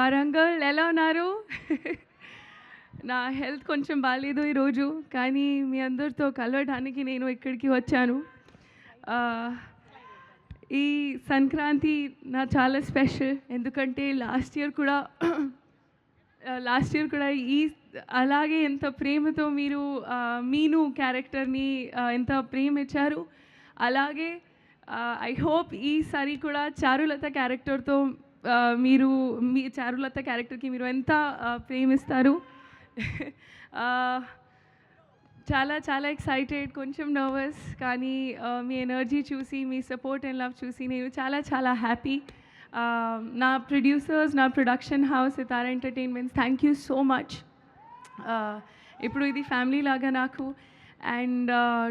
వారంగల్ ఎలా ఉన్నారు? నా హెల్త్ కొంచెం బాలేదు ఈరోజు, కానీ మీ అందరితో కలవడానికి నేను ఇక్కడికి వచ్చాను. ఈ సంక్రాంతి నా చాలా స్పెషల్, ఎందుకంటే లాస్ట్ ఇయర్ కూడా ఈ అలాగే ఎంత ప్రేమతో మీరు మీను క్యారెక్టర్ని ఎంత ప్రేమ ఇచ్చారు. అలాగే ఐ హోప్ ఈసారి కూడా చారులత క్యారెక్టర్తో మీ చారులత క్యారెక్టర్కి మీరు ఎంత ప్రేమిస్తారు. చాలా చాలా ఎక్సైటెడ్, కొంచెం నర్వస్, కానీ మీ ఎనర్జీ చూసి, మీ సపోర్ట్ అండ్ లవ్ చూసి నేను చాలా చాలా హ్యాపీ. నా ప్రొడ్యూసర్స్, నా production house Sithara entertainments, thank you so much. ఇప్పుడు ఇది ఫ్యామిలీ లాగా నాకు. And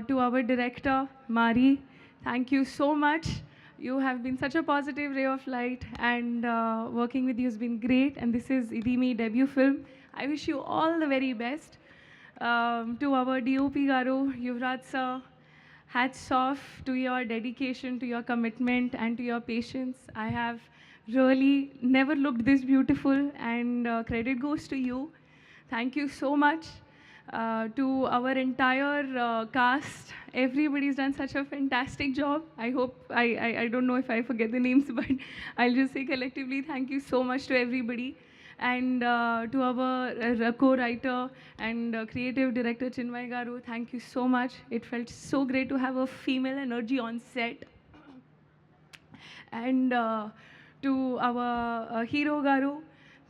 to our director Mari, thank you so much. You have been such a positive ray of light, and working with you has been great. And this is Idimi debut film. I wish you all the very best. To our DOP Garu, Yuvraj sir, hats off to your dedication, to your commitment, and to your patience. I have really never looked this beautiful, and credit goes to you. Thank you so much. To our entire cast, everybody's done such a fantastic job. I hope I don't know if I forget the names, but I'll just say collectively thank you so much to everybody. And to our co-writer and creative director Chinmay Garu, thank you so much. It felt so great to have a female energy on set. And to our hero Garu,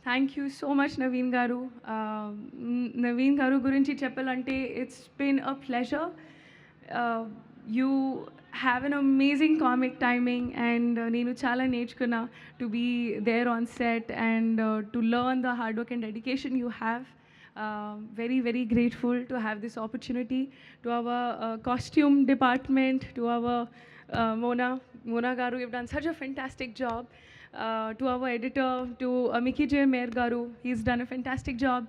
thank you so much Naveen garu. Naveen garu గురించి చెప్పాలంటే it's been a pleasure. You have an amazing comic timing, and నేను చాలా నేర్చుకున్నా to be there on set and to learn the hard work and dedication you have. Very, very grateful to have this opportunity. To our costume department, to our Mona Garu, you've done such a fantastic job. To our editor, to Mickey J. Mayer Garu, he's done a fantastic job.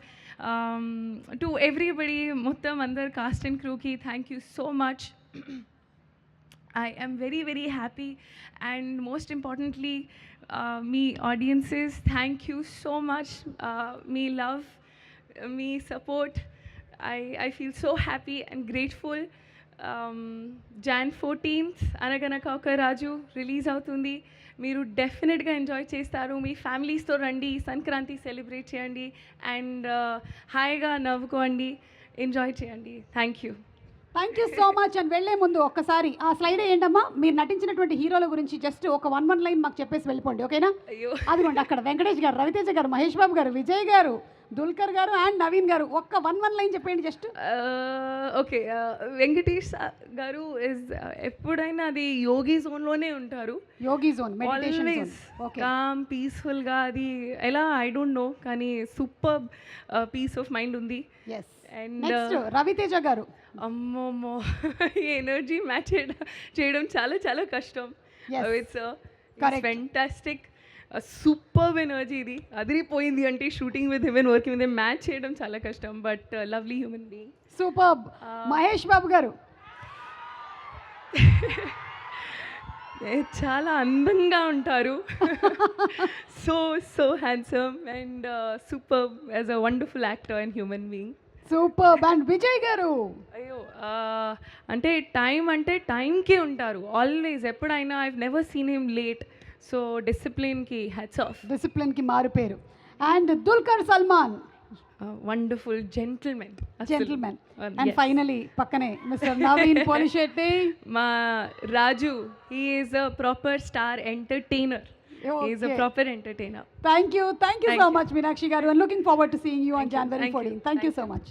To everybody, Muttam Andar cast and crew ki, thank you so much. I am very, very happy, and most importantly, me audiences, thank you so much. Me love, me support. I feel so happy and grateful. Jan 14th అనగనక ఒక రాజు release అవుతుంది. మీరు డెఫినెట్గా enjoy చేస్తారు. మీ ఫ్యామిలీస్తో రండి, Sankranti celebrate చేయండి, and హాయిగా నవ్వుకోండి, enjoy చేయండి. Thank you so much. And వెళ్ళే ముందు ఒక్కసారి ఆ స్లైడ్ ఏంటమ్మా, మీరు నటించినటువంటి హీరోల గురించి జస్ట్ ఒక వన్ లైన్ మాకు చెప్పేసి వెళ్ళిపోండి, ఓకేనా? అయ్యో, అదిగోండి అక్కడ వెంకటేష్ గారు, రవితేజ గారు, మహేష్ బాబు గారు, విజయ్ గారు, దుల్కర్ గారు అండ్ నవీన్ గారు. ఒక్క వన్ లైన్ చెప్పండి జస్ట్. ఓకే, వెంకటేష్ గారు ఇస్ ఎప్పుడైనా అది యోగి జోన్లోనే ఉంటారు. యోగి జోన్, ఆల్వేస్ కామ్, పీస్ఫుల్గా. అది ఎలా ఐ డోంట్ నో, కానీ సూపర్ పీస్ ఆఫ్ మైండ్ ఉంది. అండ్ రవితేజ గారు, అమ్మమ్మో, ఎనర్జీ మ్యాచ్ చేయడం చాలా చాలా కష్టం. It's fantastic, super energy. ఇది అదిరిపోయింది అంటే shooting with him and working with him match చేయడం చాలా కష్టం, but lovely human being. Super. Mahesh Babu garu చాలా అందంగా ఉంటారు. So handsome and super as a wonderful actor and human being. Super. And Vijay garu, అయ్యో, అంటే టైంకే ఉంటారు ఆల్వేస్, ఎప్పుడైనా. I never seen him late. So డిసిప్లిన్కి హ్యాట్స్ ఆఫ్. డిసిప్లిన్కి మారు పేరు. And Dulquer Salmaan, wonderful gentlemen. And finally పక్కనే మిస్టర్ నవీన్ పోలిశెట్టి, మా రాజు. He is a proper star entertainer. He is a proper entertainer. Thank you so much, Meenakshi garu, and looking forward to seeing you on January 14th. Thank you so much.